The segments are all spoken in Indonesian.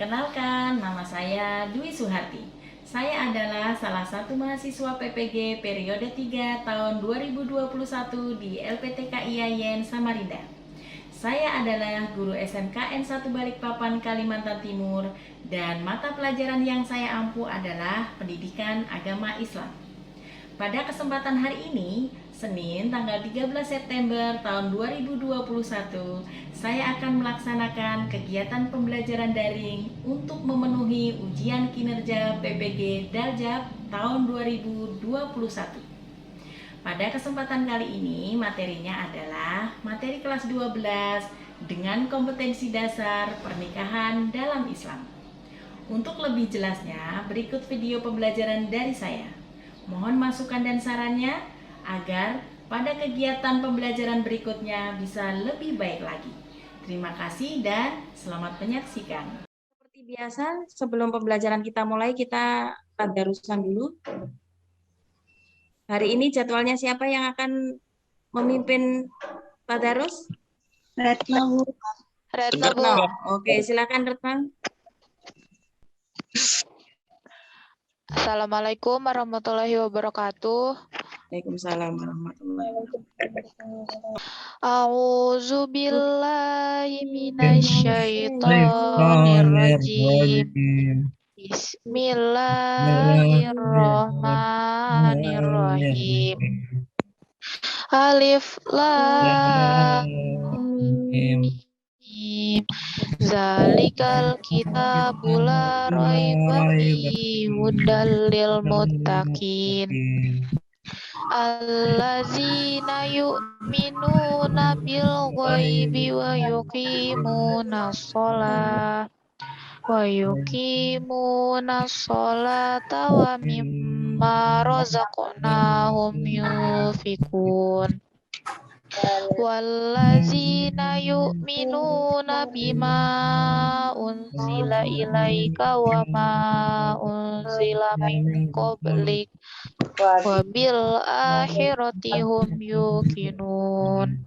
Perkenalkan, nama saya Dwi Suharti. Saya adalah salah satu mahasiswa PPG periode 3 tahun 2021 di LPTK IAIN Samarinda. Saya adalah guru SMKN 1 Balikpapan, Kalimantan Timur, dan mata pelajaran yang saya ampu adalah Pendidikan Agama Islam. Pada kesempatan hari ini, Senin tanggal 13 September tahun 2021, saya akan melaksanakan kegiatan pembelajaran daring untuk memenuhi ujian kinerja PPG Daljab tahun 2021. Pada kesempatan kali ini, materinya adalah materi kelas 12 dengan kompetensi dasar pernikahan dalam Islam. Untuk lebih jelasnya, berikut video pembelajaran dari saya. Mohon masukan dan sarannya agar pada kegiatan pembelajaran berikutnya bisa lebih baik lagi. Terima kasih dan selamat menyaksikan. Seperti biasa, sebelum pembelajaran kita mulai, kita tadarusan dulu. Hari ini jadwalnya siapa yang akan memimpin tadarus? Retno. Retno. Oke, silakan Retno. Assalamualaikum warahmatullahi wabarakatuh. Waalaikumsalam warahmatullahi wabarakatuh. A'udzu billahi minasyaitonir rajim. Bismillahirrahmanirrahim. Alif lam mim. Zalikal kitabul la raiba fihi hudal lil muttaqin allazina yu'minuna bil ghaibi wa yuqimuna sholata wa mimma razaqnahum yunfikun wallazina yu'minuna bima unzila ilaika wa ma unzila min qablik wa bil akhirati hum yuqinun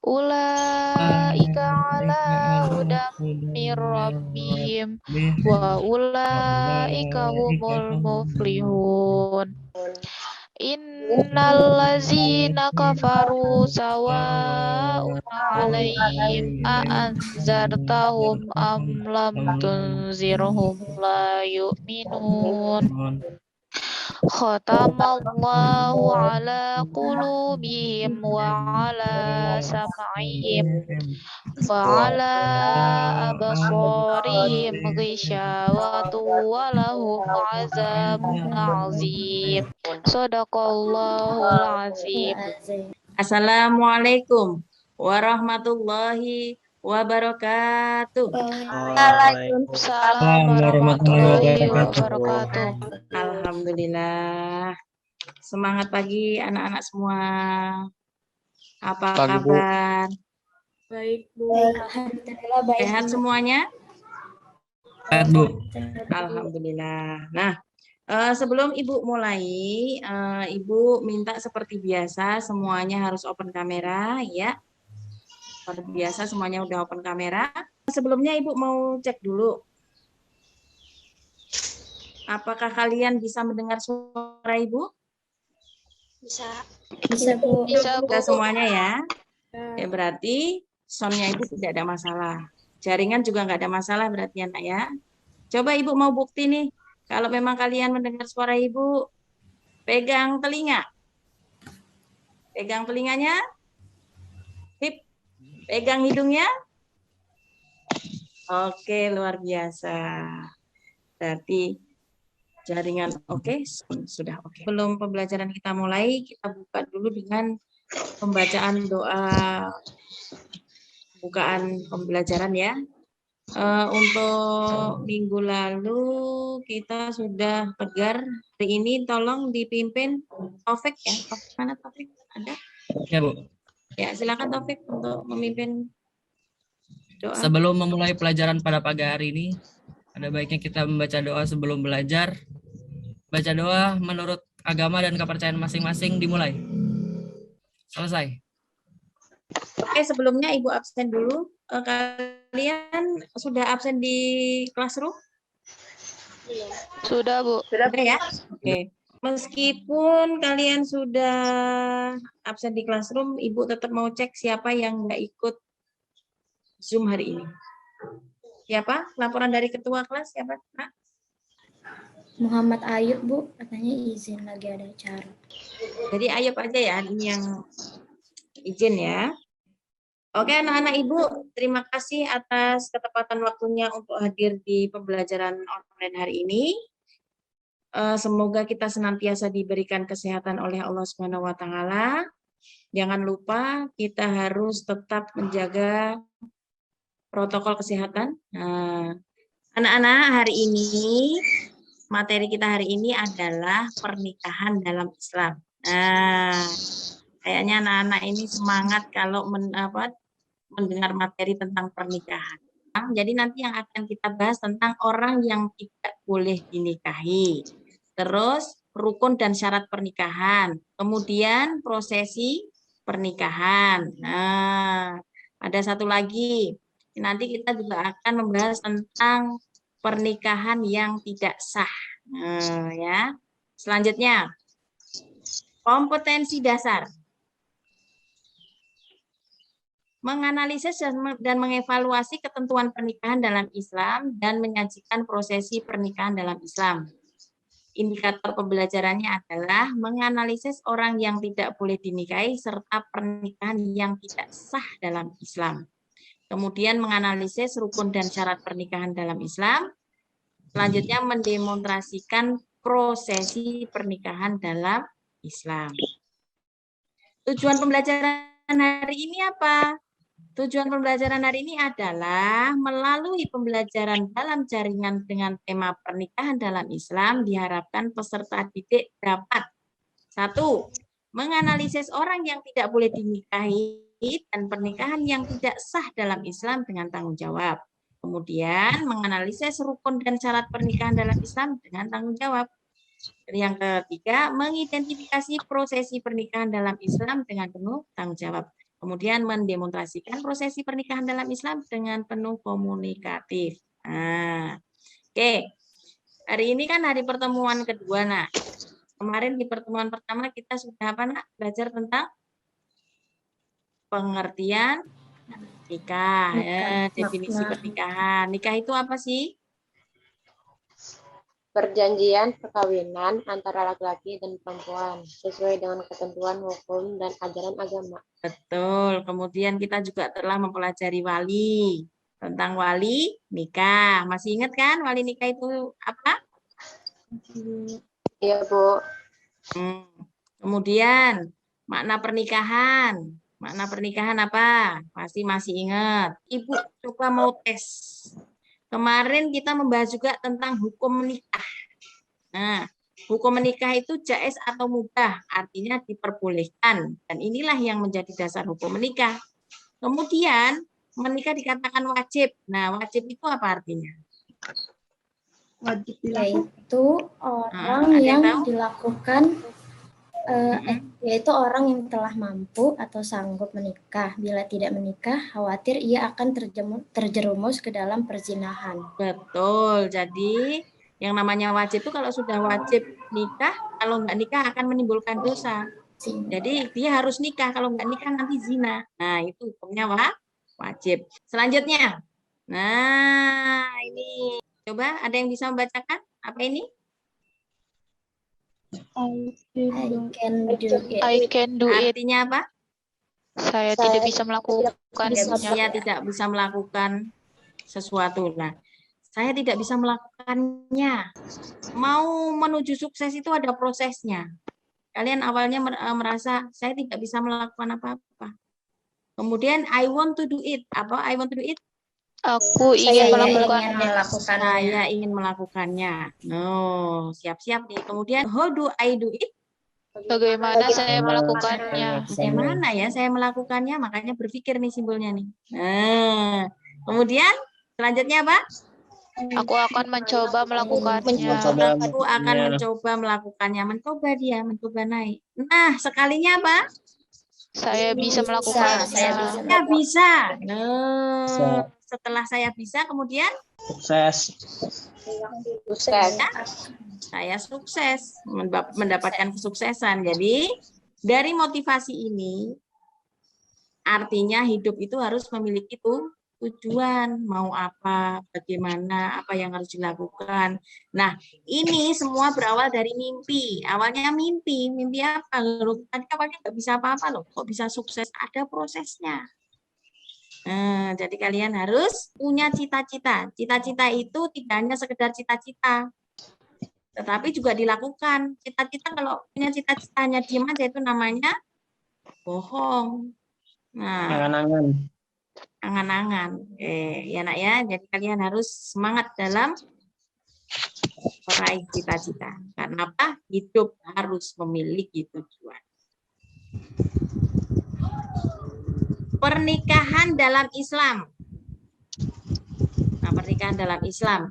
ulaika ala hudam mir rabbihim wa ulaika humul muflihun. Innal ladzina kafaru sawa'un 'alaihim a anzartahum am lam tunzirhum la yu'minun. Khatamallahu ala qulubihim wa ala sam'ihim wa ala absarihim ghishawatu wa lahum azabun azim. Shadaqallahul azim. Assalamualaikum warahmatullahi wabarakatuh. Waalaikumsalam warahmatullahi wabarakatuh. Alhamdulillah. Semangat pagi anak-anak semua. Apa Pagi, Bu. kabar? Baik, Bu. Alhamdulillah baik. Sehat semuanya? Sehat, Bu. Alhamdulillah. Nah, sebelum Ibu mulai, Ibu minta seperti biasa semuanya harus open kamera, ya. Seperti biasa semuanya udah open kamera. Sebelumnya Ibu mau cek dulu. Apakah kalian bisa mendengar suara Ibu? Bisa Bu. Bisa, Bu. Bisa semuanya ya. Ya berarti soundnya Ibu tidak ada masalah. Jaringan juga nggak ada masalah berarti anak ya. Coba Ibu mau bukti nih. Kalau memang kalian mendengar suara Ibu, pegang telinga. Pegang telinganya. Sip. Pegang hidungnya. Oke, luar biasa. Berarti jaringan oke, sudah oke. Sebelum pembelajaran kita mulai, kita buka dulu dengan pembacaan doa bukaan pembelajaran ya. Untuk minggu lalu kita sudah tegar. Hari ini tolong dipimpin Taufik ya. Taufik, mana Taufik? Ada? Ya, Bu. Ya, silakan Taufik untuk memimpin doa. Sebelum memulai pelajaran pada pagi hari ini, ada baiknya kita membaca doa sebelum belajar. Baca doa menurut agama dan kepercayaan masing-masing dimulai. Selesai. Oke, sebelumnya Ibu absen dulu. kalian sudah absen di classroom? Sudah, Bu. Sudah ya? Oke. Meskipun kalian sudah absen di classroom, Ibu tetap mau cek siapa yang nggak ikut Zoom hari ini. Siapa? Laporan dari ketua kelas siapa? Nak? Muhammad Ayub, Bu, katanya izin lagi ada acara. Jadi Ayub aja ya, ini yang izin ya. Oke anak-anak Ibu, terima kasih atas ketepatan waktunya untuk hadir di pembelajaran online hari ini. Semoga kita senantiasa diberikan kesehatan oleh Allah Subhanahu wa taala. Jangan lupa kita harus tetap menjaga protokol kesehatan. Nah, anak-anak, hari ini materi kita hari ini adalah pernikahan dalam Islam. Nah, kayaknya anak-anak ini semangat kalau mendengar materi tentang pernikahan. Jadi nanti yang akan kita bahas tentang orang yang tidak boleh dinikahi. Terus rukun dan syarat pernikahan. Kemudian prosesi pernikahan. Nah, ada satu lagi. Nanti kita juga akan membahas tentang pernikahan yang tidak sah. Nah, ya. Selanjutnya, kompetensi dasar. Menganalisis dan mengevaluasi ketentuan pernikahan dalam Islam dan menyajikan prosesi pernikahan dalam Islam. Indikator pembelajarannya adalah menganalisis orang yang tidak boleh dinikahi serta pernikahan yang tidak sah dalam Islam. Kemudian menganalisis rukun dan syarat pernikahan dalam Islam. Selanjutnya mendemonstrasikan prosesi pernikahan dalam Islam. Tujuan pembelajaran hari ini apa? Tujuan pembelajaran hari ini adalah melalui pembelajaran dalam jaringan dengan tema pernikahan dalam Islam diharapkan peserta didik dapat 1. Menganalisis orang yang tidak boleh dinikahi dan pernikahan yang tidak sah dalam Islam dengan tanggung jawab. Kemudian menganalisis rukun dan syarat pernikahan dalam Islam dengan tanggung jawab. Yang ketiga, mengidentifikasi prosesi pernikahan dalam Islam dengan penuh tanggung jawab. Kemudian mendemonstrasikan prosesi pernikahan dalam Islam dengan penuh komunikatif. Nah, oke. Hari ini kan hari pertemuan kedua, nak. Kemarin di pertemuan pertama kita sudah apa, nak? Belajar tentang pengertian nikah, ya, definisi pernikahan. Nikah itu apa sih? Perjanjian perkawinan antara laki-laki dan perempuan sesuai dengan ketentuan hukum dan ajaran agama. Betul. Kemudian kita juga telah mempelajari wali, tentang wali nikah. Masih ingat kan wali nikah itu apa? Iya, Bu. Kemudian makna pernikahan. Makna pernikahan apa? Pasti masih ingat. Ibu coba mau tes. Kemarin kita membahas juga tentang hukum menikah. Nah, hukum menikah itu jaiz atau mubah, artinya diperbolehkan. Dan inilah yang menjadi dasar hukum menikah. Kemudian, menikah dikatakan wajib. Nah, wajib itu apa artinya? Wajib yaitu orang ada yang yang tahu? dilakukan yaitu orang yang telah mampu atau sanggup menikah. Bila tidak menikah, khawatir ia akan terjerumus ke dalam perzinahan. Betul. Jadi, yang namanya wajib itu kalau sudah wajib nikah, kalau nggak nikah akan menimbulkan dosa. Jadi, dia harus nikah. Kalau nggak nikah nanti zina. Nah, itu hukumnya wajib. Selanjutnya. Nah, ini. Coba ada yang bisa membacakan? Apa ini? I can do it. Artinya apa? Saya tidak bisa melakukannya. Saya tidak bisa melakukan sesuatu. Nah, saya tidak bisa melakukannya. Mau menuju sukses itu ada prosesnya. Kalian awalnya merasa saya tidak bisa melakukan apa-apa. Kemudian I want to do it. Apa I want to do it? Aku ingin melakukannya. Saya ingin melakukannya. No, siap-siap nih. Kemudian how do I do it? Bagaimana saya melakukannya? Bagaimana ya saya melakukannya? Makanya berpikir nih simbolnya nih. Nah, kemudian selanjutnya apa? Aku akan mencoba melakukannya. Aku akan mencoba melakukannya. Mencoba dia, mencoba naik. Nah, sekalinya apa? Saya bisa melakukannya. Saya bisa. Nah, Setelah saya bisa, kemudian Sukses. Sukses. saya sukses, mendapatkan kesuksesan. Jadi, dari motivasi ini, artinya hidup itu harus memiliki tujuan, mau apa, bagaimana, apa yang harus dilakukan. Nah, ini semua berawal dari mimpi. Awalnya mimpi apa? Tadi awalnya nggak bisa apa-apa loh, kok bisa sukses? Ada prosesnya. Nah, jadi kalian harus punya cita-cita. Cita-cita itu tidak hanya sekedar cita-cita, tetapi juga dilakukan. Cita-cita kalau punya cita-citanya diam aja itu namanya bohong. Nah, angan-angan. Ya nak ya, jadi kalian harus semangat dalam meraih cita-cita. Karena apa? Hidup harus memiliki tujuan. Pernikahan dalam Islam. Nah, pernikahan dalam Islam.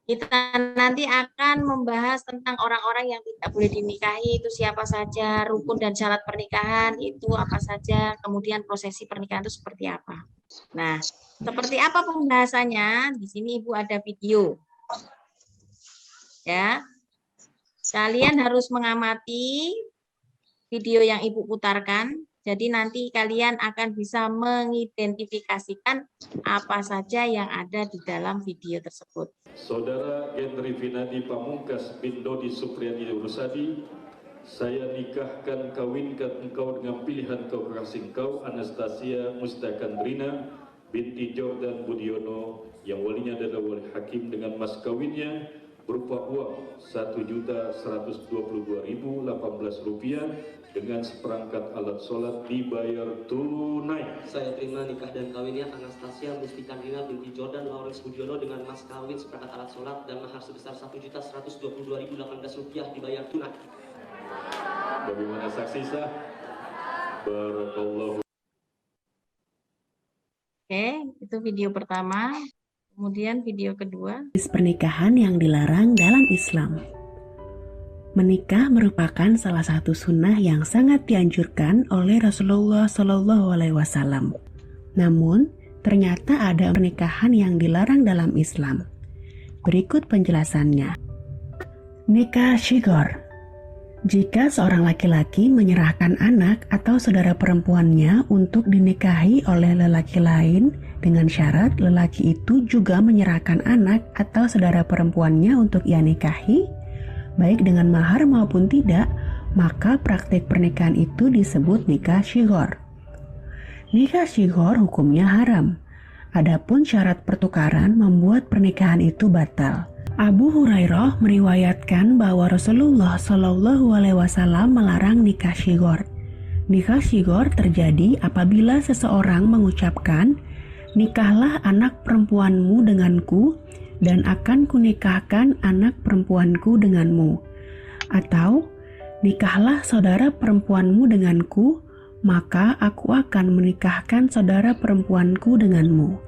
Kita nanti akan membahas tentang orang-orang yang tidak boleh dinikahi, itu siapa saja, rukun dan syarat pernikahan itu apa saja, kemudian prosesi pernikahan itu seperti apa. Nah, seperti apa pembahasannya? Di sini Ibu ada video. Ya. Kalian harus mengamati video yang Ibu putarkan. Jadi nanti kalian akan bisa mengidentifikasikan apa saja yang ada di dalam video tersebut. Saudara Gendri Vinadi Pamungkas bin Dodi Supriyadi Rusadi, saya nikahkan kawinkan engkau dengan pilihan kau kekasih engkau Anastasia Mustakandrina binti Jordan Budiono yang walinya adalah wali hakim dengan mas kawinnya berupa uang Rp1.122.018 dengan seperangkat alat sholat dibayar tunai. Saya terima nikah dan kawinnya Anastasia Mustikandina binti Jordan Lawrence Budiono dengan mas kawin seperangkat alat sholat dan mahar sebesar Rp1.122.018 dibayar tunai. Bagaimana saksi sah? Barakallahu. Oke, itu video pertama. Kemudian video kedua. Pernikahan yang dilarang dalam Islam. Menikah merupakan salah satu sunnah yang sangat dianjurkan oleh Rasulullah SAW. Namun, ternyata ada pernikahan yang dilarang dalam Islam. Berikut penjelasannya. Nikah Shighar. Jika seorang laki-laki menyerahkan anak atau saudara perempuannya untuk dinikahi oleh lelaki lain dengan syarat lelaki itu juga menyerahkan anak atau saudara perempuannya untuk ia nikahi, baik dengan mahar maupun tidak, maka praktik pernikahan itu disebut nikah Shighar. Nikah Shighar hukumnya haram. Adapun syarat pertukaran membuat pernikahan itu batal. Abu Hurairah meriwayatkan bahwa Rasulullah SAW melarang nikah Shighar. Nikah Shighar terjadi apabila seseorang mengucapkan, "Nikahlah anak perempuanmu denganku, dan akan kunikahkan anak perempuanku denganmu." Atau, "Nikahlah saudara perempuanmu denganku, maka aku akan menikahkan saudara perempuanku denganmu."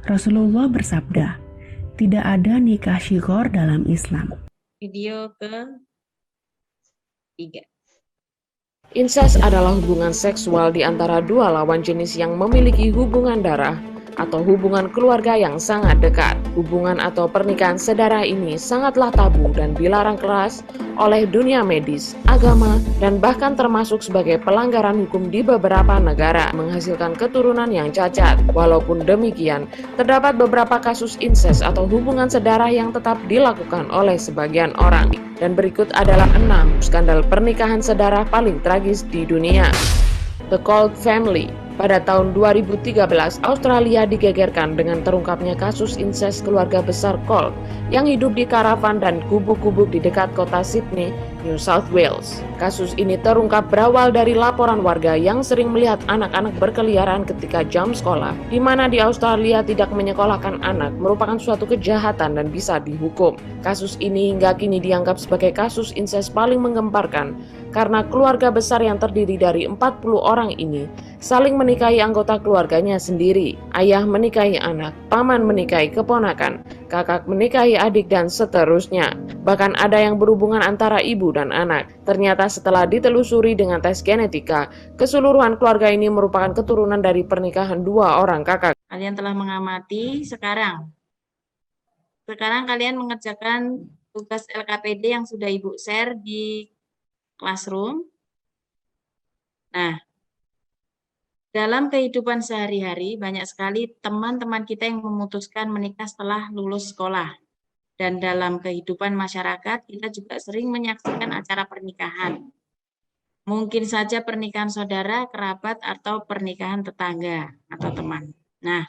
Rasulullah bersabda, tidak ada nikah Shighar dalam Islam. Video ke-3. Insest adalah hubungan seksual di antara dua lawan jenis yang memiliki hubungan darah atau hubungan keluarga yang sangat dekat. Hubungan atau pernikahan sedara ini sangatlah tabu dan dilarang keras oleh dunia medis, agama, dan bahkan termasuk sebagai pelanggaran hukum di beberapa negara, menghasilkan keturunan yang cacat. Walaupun demikian, terdapat beberapa kasus insest atau hubungan sedara yang tetap dilakukan oleh sebagian orang. Dan berikut adalah 6 skandal pernikahan sedara paling tragis di dunia. The Colt Family. Pada tahun 2013, Australia digegerkan dengan terungkapnya kasus insest keluarga besar Colt yang hidup di karavan dan gubuk-gubuk di dekat kota Sydney, New South Wales. Kasus ini terungkap berawal dari laporan warga yang sering melihat anak-anak berkeliaran ketika jam sekolah, di mana di Australia tidak menyekolahkan anak merupakan suatu kejahatan dan bisa dihukum. Kasus ini hingga kini dianggap sebagai kasus insest paling menggemparkan karena keluarga besar yang terdiri dari 40 orang ini saling menikahi anggota keluarganya sendiri. Ayah menikahi anak, paman menikahi keponakan, kakak menikahi adik, dan seterusnya. Bahkan ada yang berhubungan antara ibu dan anak. Ternyata setelah ditelusuri dengan tes genetika, keseluruhan keluarga ini merupakan keturunan dari pernikahan dua orang kakak. Kalian telah mengamati. Sekarang kalian mengerjakan tugas LKPD yang sudah Ibu share di classroom. Nah, dalam kehidupan sehari-hari banyak sekali teman-teman kita yang memutuskan menikah setelah lulus sekolah. Dan dalam kehidupan masyarakat kita juga sering menyaksikan acara pernikahan. Mungkin saja pernikahan saudara, kerabat, atau pernikahan tetangga atau teman. Nah,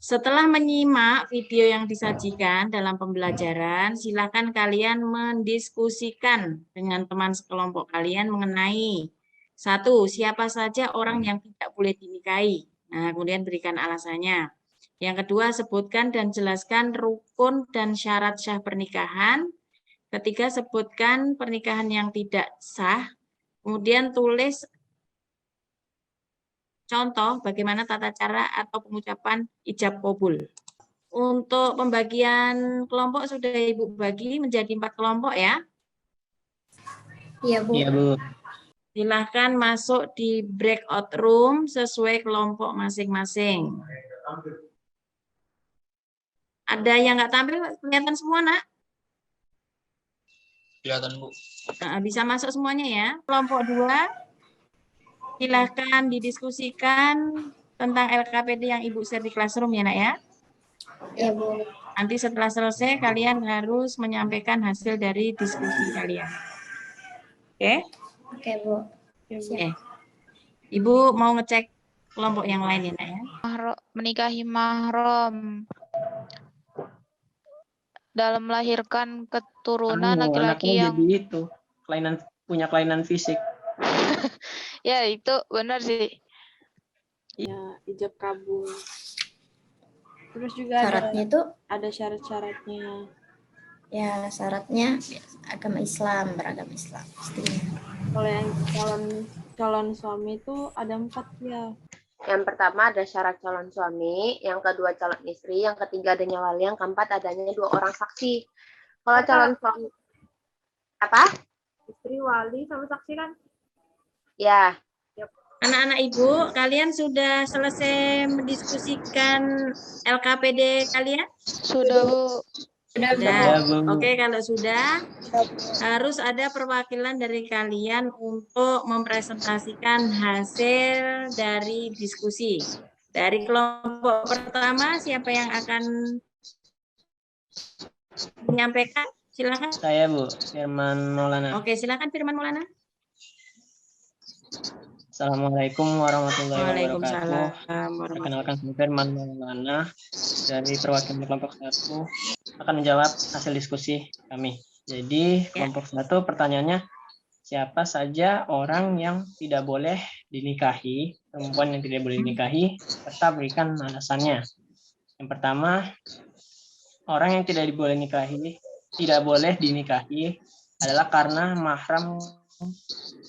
setelah menyimak video yang disajikan dalam pembelajaran, silakan kalian mendiskusikan dengan teman sekelompok kalian mengenai satu, siapa saja orang yang tidak boleh dinikahi. Nah, kemudian berikan alasannya. Yang kedua, sebutkan dan jelaskan rukun dan syarat sah pernikahan. Ketiga, sebutkan pernikahan yang tidak sah. Kemudian tulis contoh bagaimana tata cara atau pengucapan ijab kabul. Untuk pembagian kelompok sudah Ibu bagi menjadi 4 kelompok ya. Iya, Bu. Iya, Bu. Silahkan masuk di breakout room sesuai kelompok masing-masing. Ada yang nggak tampil kelihatan semua, Nak? Kelihatan, Bu. Nah, bisa masuk semuanya ya. Kelompok 2, silahkan didiskusikan tentang LKPD yang Ibu share di classroom ya, Nak ya. Iya, Bu. Nanti setelah selesai, kalian harus menyampaikan hasil dari diskusi kalian. Oke? Oke, Bu. Oke. Ibu mau ngecek kelompok yang lain ya, Nak ya. Menikahi mahram. Dalam melahirkan keturunan laki-laki yang jadi itu punya kelainan fisik. ya itu benar sih. Ya, ijab kabul. Terus juga Syaratnya itu ada syarat-syaratnya. ya syaratnya agama Islam, beragama Islam pastinya. Kalau yang calon suami itu ada 4 ya. Yang pertama ada syarat calon suami, yang kedua calon istri, yang ketiga adanya wali, yang keempat adanya 2 orang saksi. Kalau calon suami apa? Istri, wali, sama saksi kan? Ya. Anak-anak Ibu, kalian sudah selesai mendiskusikan LKPD kalian? Sudah, Bu. Sudah. Ya, Bu. Oke, kalau sudah, harus ada perwakilan dari kalian untuk mempresentasikan hasil dari diskusi. Dari kelompok pertama, siapa yang akan menyampaikan? Silakan. Saya, Bu, Firman Maulana. Oke, silakan Firman Maulana. Assalamualaikum warahmatullahi wabarakatuh. Waalaikumsalam. Perkenalkan, saya Firman Maulana dari perwakilan kelompok 1 akan menjawab hasil diskusi kami. Jadi kelompok 1 pertanyaannya, siapa saja orang yang tidak boleh dinikahi, perempuan yang tidak boleh dinikahi, serta berikan alasannya. Yang pertama, orang yang tidak boleh dinikahi adalah karena mahram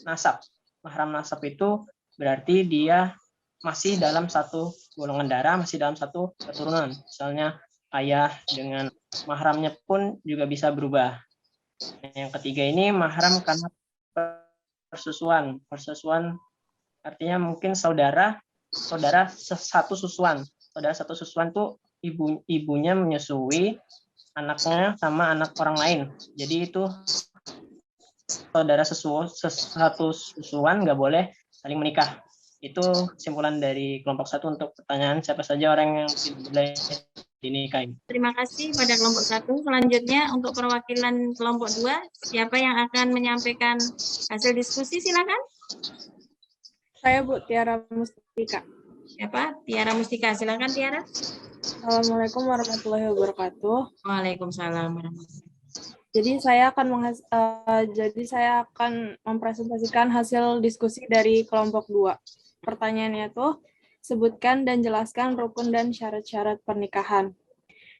nasab. Mahram nasab itu berarti dia masih dalam satu golongan darah, masih dalam satu keturunan. Misalnya ayah dengan mahramnya pun juga bisa berubah. Yang ketiga ini mahram karena persusuan. Persusuan artinya mungkin saudara satu susuan. Saudara satu susuan tuh ibunya menyusui anaknya sama anak orang lain. Jadi itu saudara satu susuan nggak boleh saling menikah. Itu kesimpulan dari kelompok 1 untuk pertanyaan siapa saja orang yang tidak boleh dinikahi. Terima kasih pada kelompok 1. Selanjutnya untuk perwakilan kelompok 2, siapa yang akan menyampaikan hasil diskusi? Silakan. Saya, Bu, Tiara Mustika. Siapa? Tiara Mustika. Silakan Tiara. Assalamualaikum warahmatullahi wabarakatuh. Waalaikumsalam warahmatullahi wabarakatuh. Jadi saya akan mempresentasikan hasil diskusi dari kelompok 2. Pertanyaannya tuh, sebutkan dan jelaskan rukun dan syarat-syarat pernikahan.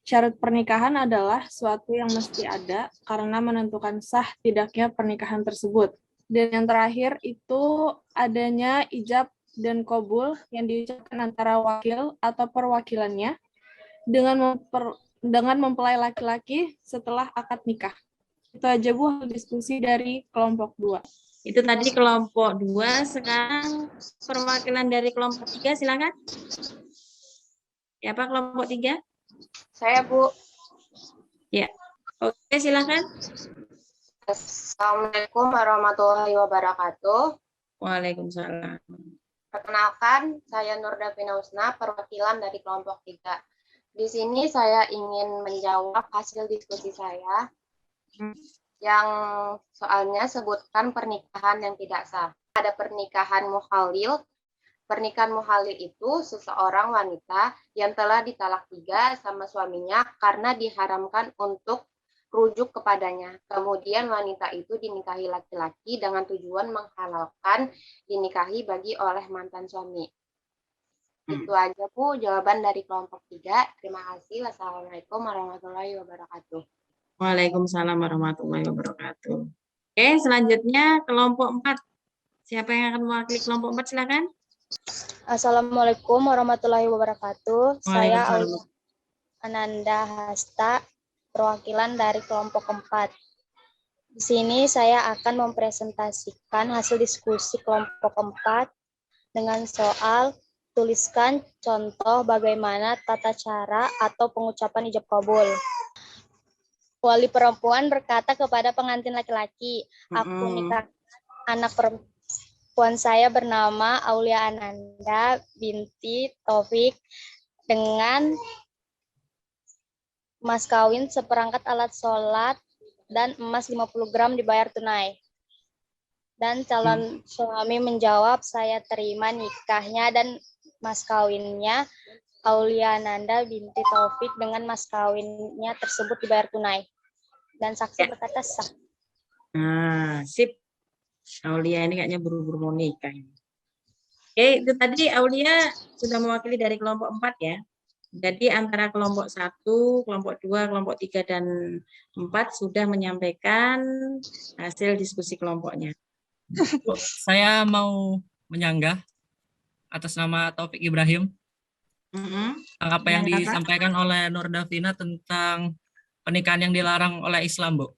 Syarat pernikahan adalah suatu yang mesti ada karena menentukan sah tidaknya pernikahan tersebut. Dan yang terakhir itu adanya ijab dan kabul yang diucapkan antara wakil atau perwakilannya dengan mempelai laki-laki setelah akad nikah. Itu aja, Bu, diskusi dari kelompok 2. Itu tadi kelompok 2, sekarang perwakilan dari kelompok 3, silakan. Siapa kelompok 3? Saya, Bu. Ya. Oke, silakan. Assalamualaikum warahmatullahi wabarakatuh. Waalaikumsalam. Perkenalkan, saya Nur Davina Husna, perwakilan dari kelompok 3. Di sini saya ingin menjawab hasil diskusi saya yang soalnya sebutkan pernikahan yang tidak sah. Ada pernikahan muhalil. Pernikahan muhalil itu seseorang wanita yang telah ditalak 3 sama suaminya karena diharamkan untuk rujuk kepadanya. Kemudian wanita itu dinikahi laki-laki dengan tujuan menghalalkan dinikahi bagi oleh mantan suami. Itu aja, Bu, jawaban dari kelompok 3. Terima kasih. Wassalamualaikum warahmatullahi wabarakatuh. Waalaikumsalam warahmatullahi wabarakatuh. Oke, selanjutnya kelompok 4. Siapa yang akan mewakili kelompok 4? Silakan. Assalamualaikum warahmatullahi wabarakatuh. Saya Waalaikumsalam. Ananda Hasta, perwakilan dari kelompok 4. Di sini saya akan mempresentasikan hasil diskusi kelompok 4 dengan soal tuliskan contoh bagaimana tata cara atau pengucapan ijab kabul. Wali perempuan berkata kepada pengantin laki-laki, aku nikah anak perempuan saya bernama Aulia Ananda binti Taufik dengan mas kawin seperangkat alat sholat dan emas 50 gram dibayar tunai. Dan calon suami menjawab, saya terima nikahnya dan mas kawinnya Aulia Ananda binti Taufik dengan mas kawinnya tersebut dibayar tunai. Dan saksi berkata sah. Nah, sip. Aulia ini kayaknya buru-buru mau nikah. Oke, itu tadi Aulia sudah mewakili dari kelompok 4 ya. Jadi antara kelompok 1, kelompok 2, kelompok 3, dan 4 sudah menyampaikan hasil diskusi kelompoknya. Saya mau menyanggah atas nama Taufik Ibrahim. Apa yang disampaikan oleh Nur Davina tentang pernikahan yang dilarang oleh Islam, Bu.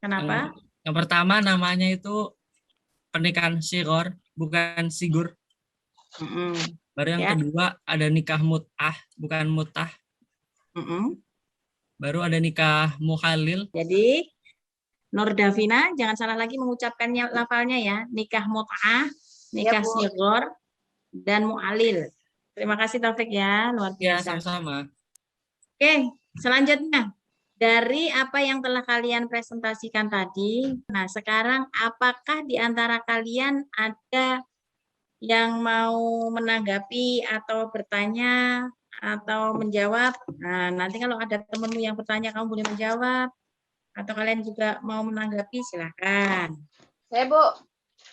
Kenapa? Yang pertama namanya itu pernikahan sigor, bukan sigur. Baru yang kedua ada nikah mut'ah, bukan mut'ah. Baru ada nikah muhalil. Jadi Nur Davina jangan salah lagi mengucapkannya lafalnya ya. Nikah mut'ah, nikah sigor, dan mu'alil. Terima kasih Taufik ya, luar biasa. Ya, sama-sama. Oke, selanjutnya. Dari apa yang telah kalian presentasikan tadi, nah sekarang apakah di antara kalian ada yang mau menanggapi atau bertanya atau menjawab? Nah, nanti kalau ada temanmu yang bertanya, kamu boleh menjawab. Atau kalian juga mau menanggapi, silakan. Saya, Bu.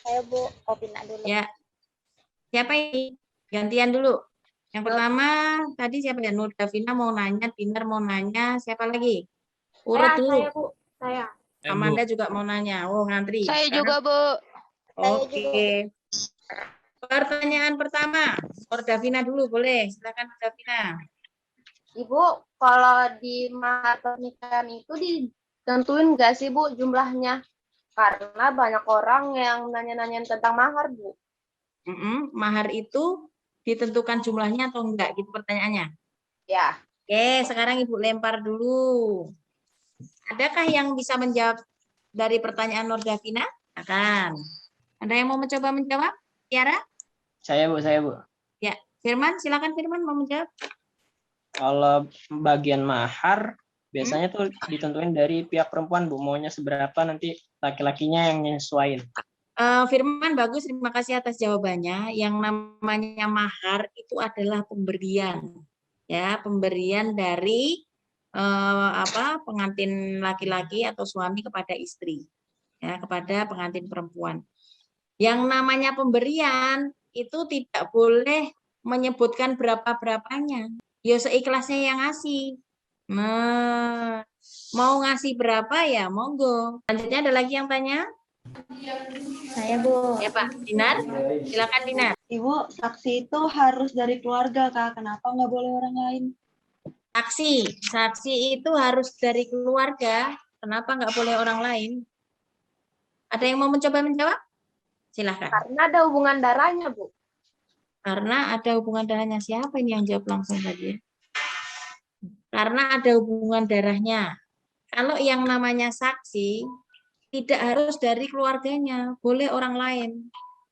Saya, Bu. Opina dulu. Ya. Siapa ini? Gantian dulu. Yang pertama, tadi siapa ya? Nur Davina mau nanya, Dinar mau nanya, siapa lagi? Urut dulu. Saya, Bu. Saya. Amanda juga mau nanya. Oh, ngantri. Saya juga, Bu. Oke. Pertanyaan pertama. Nur Davina dulu, boleh. Silakan Nur Davina. Ibu, kalau di mahar pernikahan itu ditentuin nggak sih, Bu, jumlahnya? Karena banyak orang yang nanya-nanyain tentang mahar, Bu. Mahar itu ditentukan jumlahnya atau enggak? Gitu pertanyaannya. Ya. Oke, sekarang Ibu lempar dulu. Adakah yang bisa menjawab dari pertanyaan Nur Davina? Akan. Ada yang mau mencoba menjawab? Tiara? Saya, Bu. Ya, Firman, silakan Firman mau menjawab. Kalau bagian mahar, biasanya tuh ditentuin dari pihak perempuan, Bu. Maunya seberapa, nanti laki-lakinya yang nyesuaiin. Firman, bagus. Terima kasih atas jawabannya. Yang namanya mahar itu adalah pemberian. Ya, pemberian dari pengantin laki-laki atau suami kepada istri. Ya, kepada pengantin perempuan. Yang namanya pemberian itu tidak boleh menyebutkan berapa-berapanya. Ya seikhlasnya yang ngasih. Nah, mau ngasih berapa ya, monggo. Selanjutnya ada lagi yang tanya? Saya, Bu. Ya, Pak. Dinar? Silakan, Dinar. Ibu, saksi itu harus dari keluarga, Kak. Kenapa nggak boleh orang lain? Saksi itu harus dari keluarga. Kenapa nggak boleh orang lain? Ada yang mau mencoba menjawab? Silahkan. Karena ada hubungan darahnya, Bu. Karena ada hubungan darahnya. Siapa ini yang jawab langsung tadi? Karena ada hubungan darahnya. Kalau yang namanya saksi, tidak harus dari keluarganya, boleh orang lain.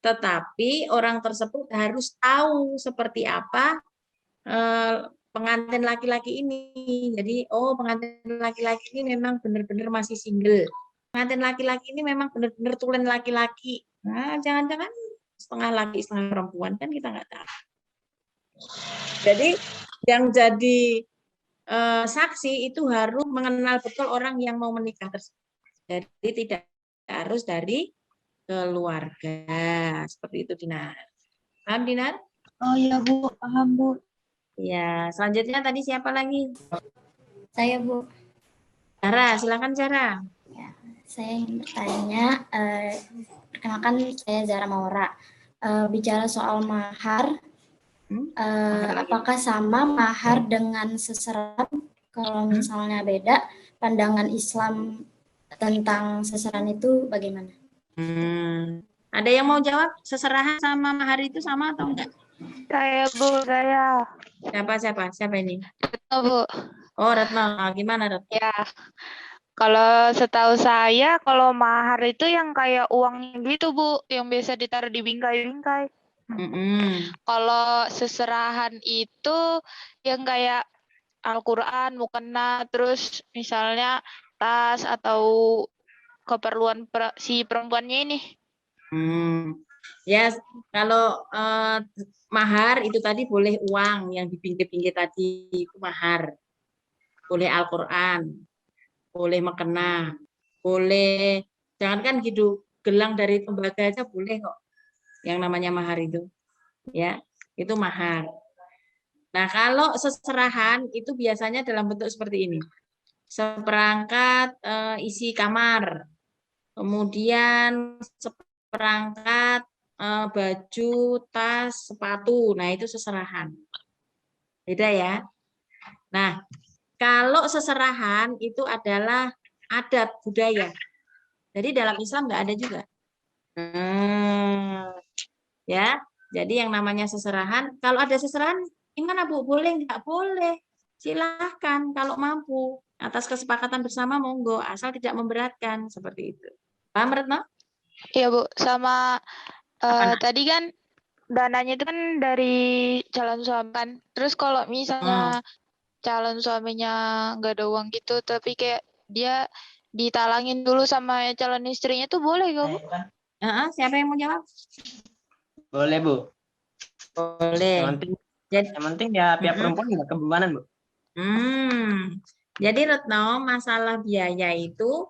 Tetapi orang tersebut harus tahu seperti apa pengantin laki-laki ini. Jadi, oh pengantin laki-laki ini memang benar-benar masih single. Pengantin laki-laki ini memang benar-benar tulen laki-laki. Nah, jangan-jangan setengah laki, setengah perempuan, kan kita nggak tahu. Jadi, yang jadi saksi itu harus mengenal betul orang yang mau menikah tersebut. Jadi, tidak harus dari keluarga. Seperti itu, Dinar. Paham, Dinar? Oh iya Bu, paham Bu. Ya, selanjutnya tadi siapa lagi? Saya Bu. Zara, silakan Zara. Ya, saya ingin bertanya, perkenalkan saya Zara Maura. Bicara soal mahar, apakah sama mahar dengan seseran? Kalau misalnya beda, pandangan Islam tentang seseran itu bagaimana? Ada yang mau jawab seserahan sama mahar itu sama atau enggak? Saya Bu, saya. Siapa ini? Retno Bu. Oh, Retno. Gimana, Retno? Ya. Kalau setahu saya, kalau mahar itu yang kayak uang gitu Bu, yang biasa ditaruh di bingkai-bingkai. Kalau seserahan itu yang kayak Al-Quran, mukena, terus misalnya tas atau keperluan si perempuannya ini. Ya, kalau mahar itu tadi boleh uang yang di pinggir-pinggir tadi itu mahar. Boleh Al-Quran, boleh mukena, boleh jangankan gitu, gelang dari tembaga aja boleh kok. Yang namanya mahar itu. Ya, itu mahar. Nah, kalau seserahan itu biasanya dalam bentuk seperti ini. Seperangkat isi kamar. Kemudian seperangkat baju, tas, sepatu. Nah, itu seserahan. Beda ya. Nah, kalau seserahan itu adalah adat budaya. Jadi dalam Islam nggak ada juga. Ya, jadi yang namanya seserahan, kalau ada seserahan, gimana Bu? Boleh nggak? Boleh. Silahkan kalau mampu. Atas kesepakatan bersama monggo, asal tidak memberatkan. Seperti itu. Paham, Retno? Iya Bu, sama tadi kan dananya itu kan dari calon suami kan. Terus kalau misalnya calon suaminya nggak ada uang gitu, tapi kayak dia ditalangin dulu sama calon istrinya tuh boleh gak Bu? Siapa yang mau jawab? Boleh Bu. Boleh. Yang penting ya pihak perempuan nggak kebebanan Bu. Jadi Retno, masalah biaya itu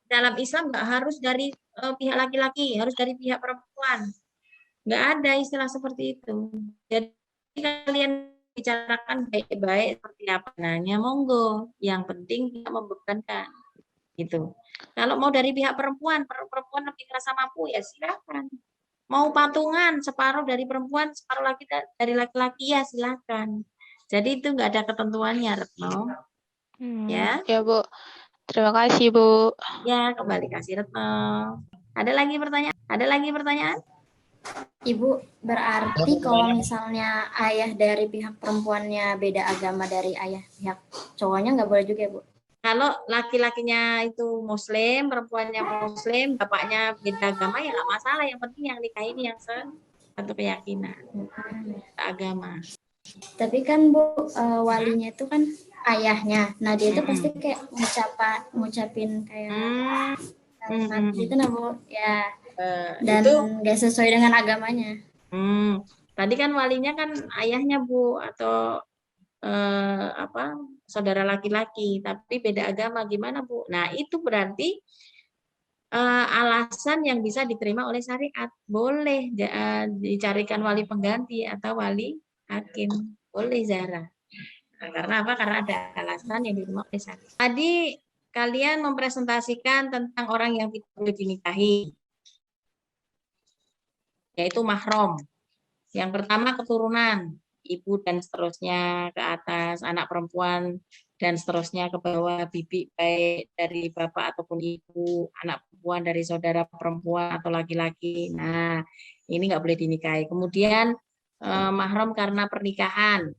dalam Islam nggak harus dari pihak laki-laki, harus dari pihak perempuan. Nggak ada istilah seperti itu. Jadi kalian bicarakan baik-baik seperti apa nanya, monggo. Yang penting tidak membebankan. Gitu. Kalau mau dari pihak perempuan lebih merasa mampu ya silakan. Mau patungan separuh dari perempuan, separuh lagi dari laki-laki ya silakan. Jadi itu nggak ada ketentuannya, Retno. Ya. Ya Bu. Terima kasih Bu. Ya, kembali kasih Retno. Ada lagi pertanyaan? Ibu, berarti kalau misalnya ayah dari pihak perempuannya beda agama dari ayah pihak cowoknya nggak boleh juga ya Bu? Kalau laki-lakinya itu Muslim, perempuannya Muslim, bapaknya beda agama ya nggak masalah. Yang penting yang nikah ini yang satu keyakinan, agama. Tapi kan Bu, walinya itu kan ayahnya. Nah dia itu pasti kayak ngucapin kayak kalimat gitu nah Bu. Ya. Dan nggak sesuai dengan agamanya. Tadi kan walinya kan ayahnya Bu atau saudara laki-laki, tapi beda agama gimana Bu? Nah itu berarti alasan yang bisa diterima oleh syariat. Boleh dicarikan wali pengganti atau wali hakim. Boleh Zahra. Nah, karena apa? Karena ada alasan yang diterima oleh syariat. Tadi kalian mempresentasikan tentang orang yang tidak boleh dinikahi, yaitu mahram. Yang pertama keturunan, ibu dan seterusnya ke atas, anak perempuan dan seterusnya ke bawah, bibi baik dari bapak ataupun ibu, anak perempuan dari saudara perempuan atau laki-laki. Nah, ini nggak boleh dinikahi. Kemudian mahram karena pernikahan,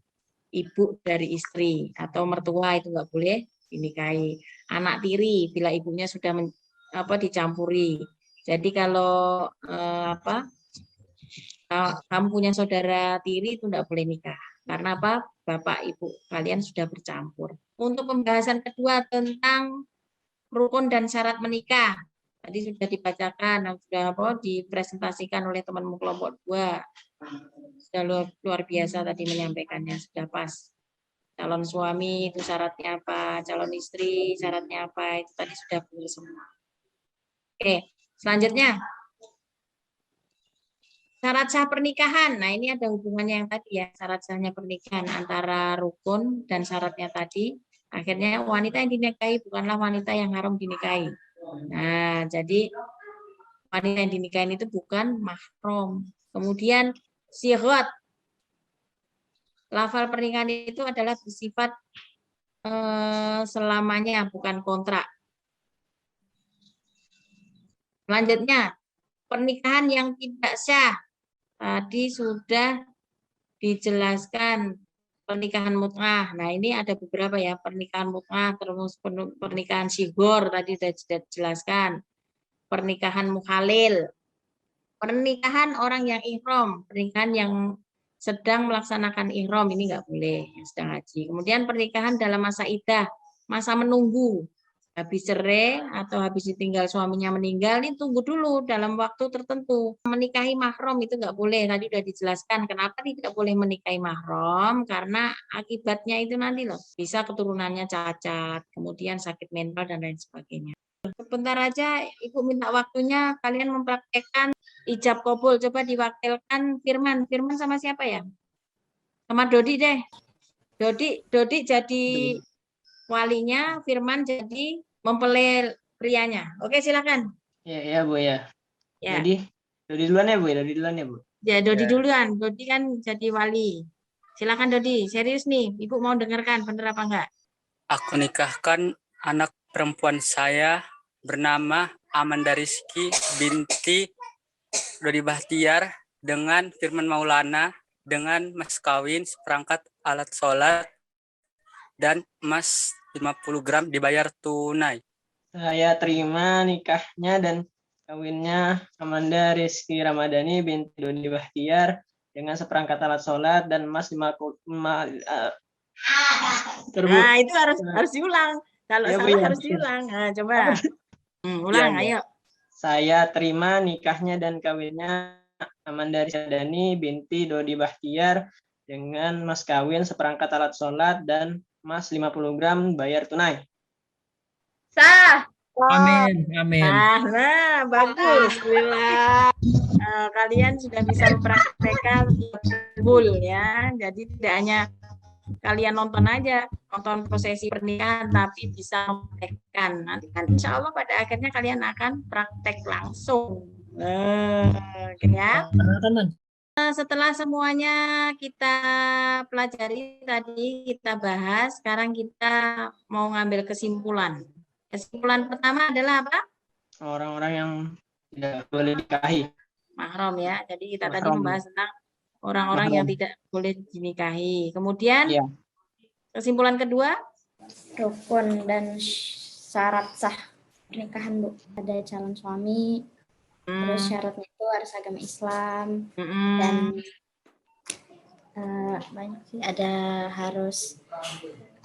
ibu dari istri atau mertua itu nggak boleh dinikahi. Anak tiri bila ibunya sudah dicampuri. Jadi kalau kamu punya saudara tiri itu nggak boleh nikah. Karena apa? Bapak ibu kalian sudah bercampur. Untuk pembahasan kedua tentang rukun dan syarat menikah. Tadi sudah dibacakan, sudah dipresentasikan oleh temanmu kelompok 2. Sudah luar biasa tadi menyampaikannya, sudah pas. Calon suami itu syaratnya apa, calon istri syaratnya apa, itu tadi sudah benar semua. Oke, selanjutnya. Syarat sah pernikahan. Nah, ini ada hubungannya yang tadi ya, syarat sahnya pernikahan antara rukun dan syaratnya tadi. Akhirnya wanita yang dinikahi bukanlah wanita yang haram dinikahi. Nah, jadi wanita yang dinikahi itu bukan mahram. Kemudian syighot. Lafal pernikahan itu adalah bersifat selamanya, bukan kontrak. Selanjutnya, pernikahan yang tidak sah. Tadi sudah dijelaskan pernikahan mut'ah. Nah, ini ada beberapa ya, pernikahan mut'ah, terus pernikahan syighor tadi sudah dijelaskan. Pernikahan mukhalil. Pernikahan orang yang ihram, pernikahan yang sedang melaksanakan ihram ini nggak boleh, yang sedang haji. Kemudian pernikahan dalam masa iddah, masa menunggu. Habis cerai atau habis ditinggal suaminya meninggal, ini tunggu dulu dalam waktu tertentu. Menikahi mahram itu nggak boleh. Tadi sudah dijelaskan kenapa tidak boleh menikahi mahram, karena akibatnya itu nanti loh bisa keturunannya cacat, kemudian sakit mental dan lain sebagainya. Sebentar aja Ibu minta waktunya kalian mempraktekkan ijab kabul. Coba diwakilkan Firman. Firman sama siapa ya? Sama Dodi deh. Dodi jadi walinya, Firman jadi mempelai prianya. Oke, silakan. Ya, Bu ya. Ya. Dodi duluan ya, Bu. Dodi duluan ya, Bu. Ya, Dodi duluan. Dodi kan jadi wali. Silakan Dodi. Serius nih, Ibu mau dengarkan bener apa enggak? Aku nikahkan anak perempuan saya bernama Amanda Rizky binti Dodi Bahtiar dengan Firman Maulana dengan mas kawin seperangkat alat sholat dan emas 50 gram dibayar tunai. Saya terima nikahnya dan kawinnya Amanda Rizky Ramadhani binti Dodi Bahtiar dengan seperangkat alat sholat dan emas 50 Nah, itu harus diulang. Kalau ya, salah ya, harus diulang. Nah, coba. Ulang, ya, ayo. Saya terima nikahnya dan kawinnya Amanda Rizky Ramadhani binti Dodi Bahtiar dengan mas kawin seperangkat alat sholat dan emas 50 gram bayar tunai. Sah. Amin, amin. Nah, bagus. Kalian sudah bisa mempraktekkan kabul ya. Jadi tidak hanya kalian nonton aja, nonton prosesi pernikahan, tapi bisa mempraktekkan. Nanti kan insya Allah pada akhirnya kalian akan praktek langsung. Ya. Setelah semuanya kita pelajari tadi, kita bahas, sekarang kita mau ngambil kesimpulan. Kesimpulan pertama adalah apa? Orang-orang yang tidak boleh dinikahi. Mahram ya. Jadi kita tadi membahas tentang orang-orang yang tidak boleh dinikahi. Kemudian kesimpulan kedua, rukun dan syarat sah pernikahan, Bu. Ada calon suami, terus syaratnya itu harus agama Islam, dan banyak sih, ada harus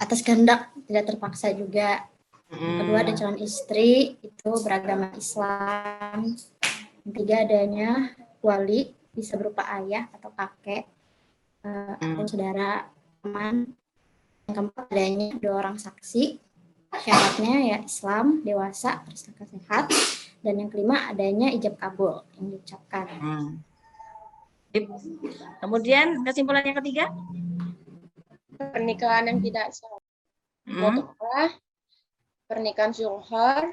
atas kehendak, tidak terpaksa juga. Kedua ada calon istri itu beragama Islam. Ketiga adanya wali, bisa berupa ayah atau kakek atau saudara teman. Yang keempat adanya 2 orang saksi. Syaratnya ya Islam, dewasa, tersangka sehat. Dan yang kelima adanya ijab kabul yang diucapkan. Kemudian kesimpulan yang ketiga, pernikahan yang tidak sah. Pernikahan syuhur,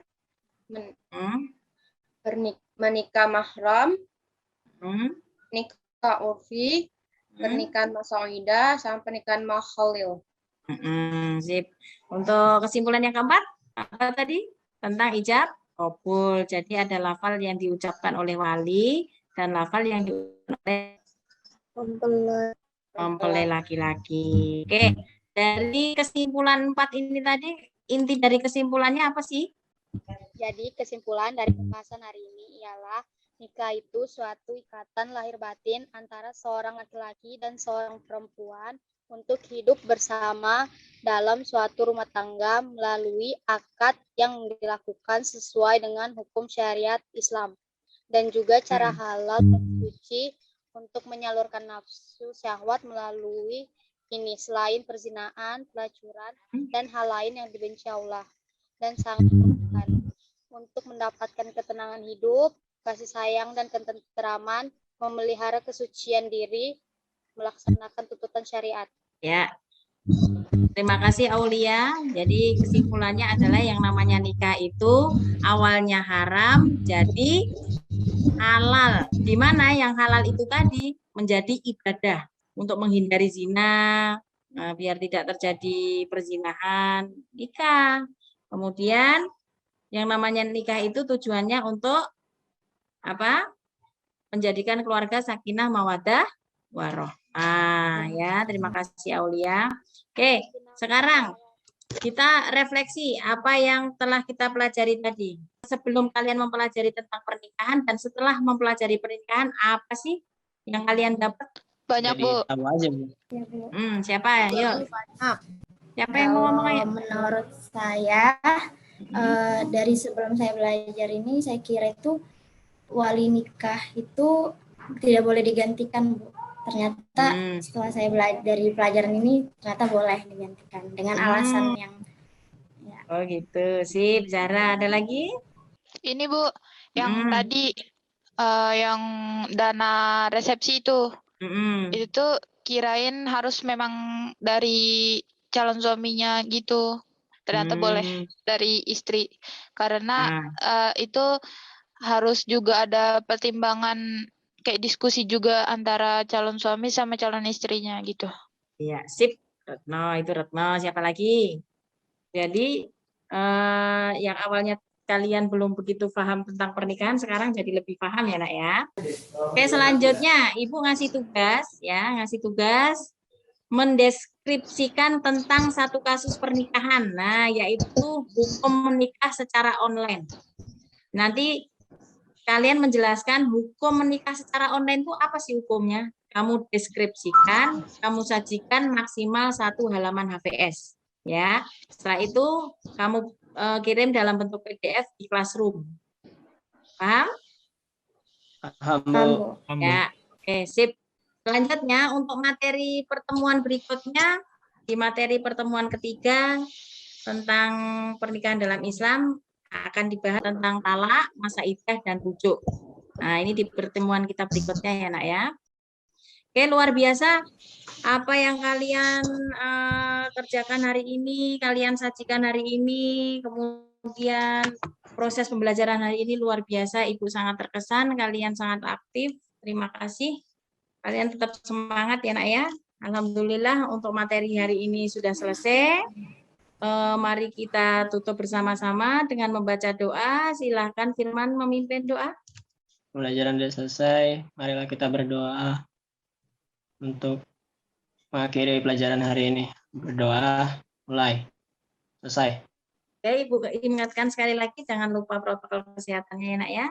menikah mahram, nikah urfi, pernikahan masawidah, sama pernikahan makhalil. Sip. Untuk kesimpulan yang keempat, apa tadi? Tentang ijab kabul. Jadi ada lafal yang diucapkan oleh wali dan lafal yang diucapkan oleh Mempelai laki-laki. Oke, dari kesimpulan 4 ini tadi, inti dari kesimpulannya apa sih? Jadi kesimpulan dari pembahasan hari ini ialah nikah itu suatu ikatan lahir batin antara seorang laki-laki dan seorang perempuan untuk hidup bersama dalam suatu rumah tangga melalui akad yang dilakukan sesuai dengan hukum syariat Islam dan juga cara halal dan suci untuk menyalurkan nafsu syahwat melalui ini selain perzinahan, pelacuran, dan hal lain yang dibenci Allah dan sangat diperlukan untuk mendapatkan ketenangan hidup, kasih sayang dan ketentraman, memelihara kesucian diri, melaksanakan tuntutan syariat. Ya. Terima kasih Aulia. Jadi kesimpulannya adalah yang namanya nikah itu awalnya haram jadi halal. Di mana yang halal itu tadi menjadi ibadah untuk menghindari zina, biar tidak terjadi perzinahan, nikah. Kemudian yang namanya nikah itu tujuannya untuk apa? Menjadikan keluarga sakinah mawaddah warohmah. Ya, terima kasih Aulia. Oke, sekarang kita refleksi apa yang telah kita pelajari tadi. Sebelum kalian mempelajari tentang pernikahan dan setelah mempelajari pernikahan, apa sih yang kalian dapat? Banyak, Bu. Tahu aja, Bu. Siapa? Yuk. Siapa yang mau ngomong? Ayo. Menurut saya, dari sebelum saya belajar ini, saya kira itu wali nikah itu tidak boleh digantikan, Bu. Ternyata setelah saya belajar dari pelajaran ini, ternyata boleh digantikan dengan alasan yang Oh gitu, sip. Zara, ada lagi? Ini Bu, yang tadi yang dana resepsi itu, itu kirain harus memang dari calon suaminya gitu. Ternyata boleh dari istri, karena itu harus juga ada pertimbangan kayak diskusi juga antara calon suami sama calon istrinya gitu. Iya, sip. Retno, itu Retno. Siapa lagi? Jadi yang awalnya kalian belum begitu paham tentang pernikahan, sekarang jadi lebih paham ya nak ya. Oke, selanjutnya Ibu ngasih tugas mendeskripsikan tentang satu kasus pernikahan. Nah, yaitu hukum menikah secara online. Nanti kalian menjelaskan hukum menikah secara online itu apa sih hukumnya? Kamu deskripsikan, kamu sajikan maksimal 1 halaman HVS. Ya, setelah itu kamu kirim dalam bentuk PDF di Classroom. Paham? Paham. Ya, oke, sip. Selanjutnya untuk materi pertemuan berikutnya, di materi pertemuan ketiga tentang pernikahan dalam Islam akan dibahas tentang talak, masa iddah dan rujuk. Nah, ini di pertemuan kita berikutnya ya nak ya. Oke, luar biasa apa yang kalian kerjakan hari ini, kalian sajikan hari ini, kemudian proses pembelajaran hari ini luar biasa. Ibu sangat terkesan, kalian sangat aktif. Terima kasih. Kalian tetap semangat ya nak ya. Alhamdulillah untuk materi hari ini sudah selesai. Mari kita tutup bersama-sama dengan membaca doa. Silahkan Firman memimpin doa. Pembelajaran sudah selesai. Marilah kita berdoa untuk mengakhiri pelajaran hari ini. Berdoa, mulai, selesai. Oke, Ibu ingatkan sekali lagi, jangan lupa protokol kesehatannya ya nak ya.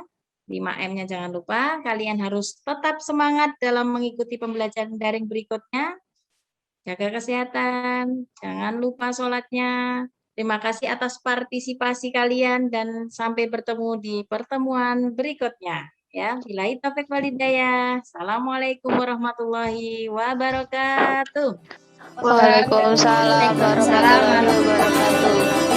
5M-nya jangan lupa. Kalian harus tetap semangat dalam mengikuti pembelajaran daring berikutnya. Jaga kesehatan, jangan lupa sholatnya. Terima kasih atas partisipasi kalian dan sampai bertemu di pertemuan berikutnya. Ya, billahi taufiq wal hidayah. Assalamualaikum warahmatullahi wabarakatuh. Waalaikumsalam warahmatullahi wabarakatuh.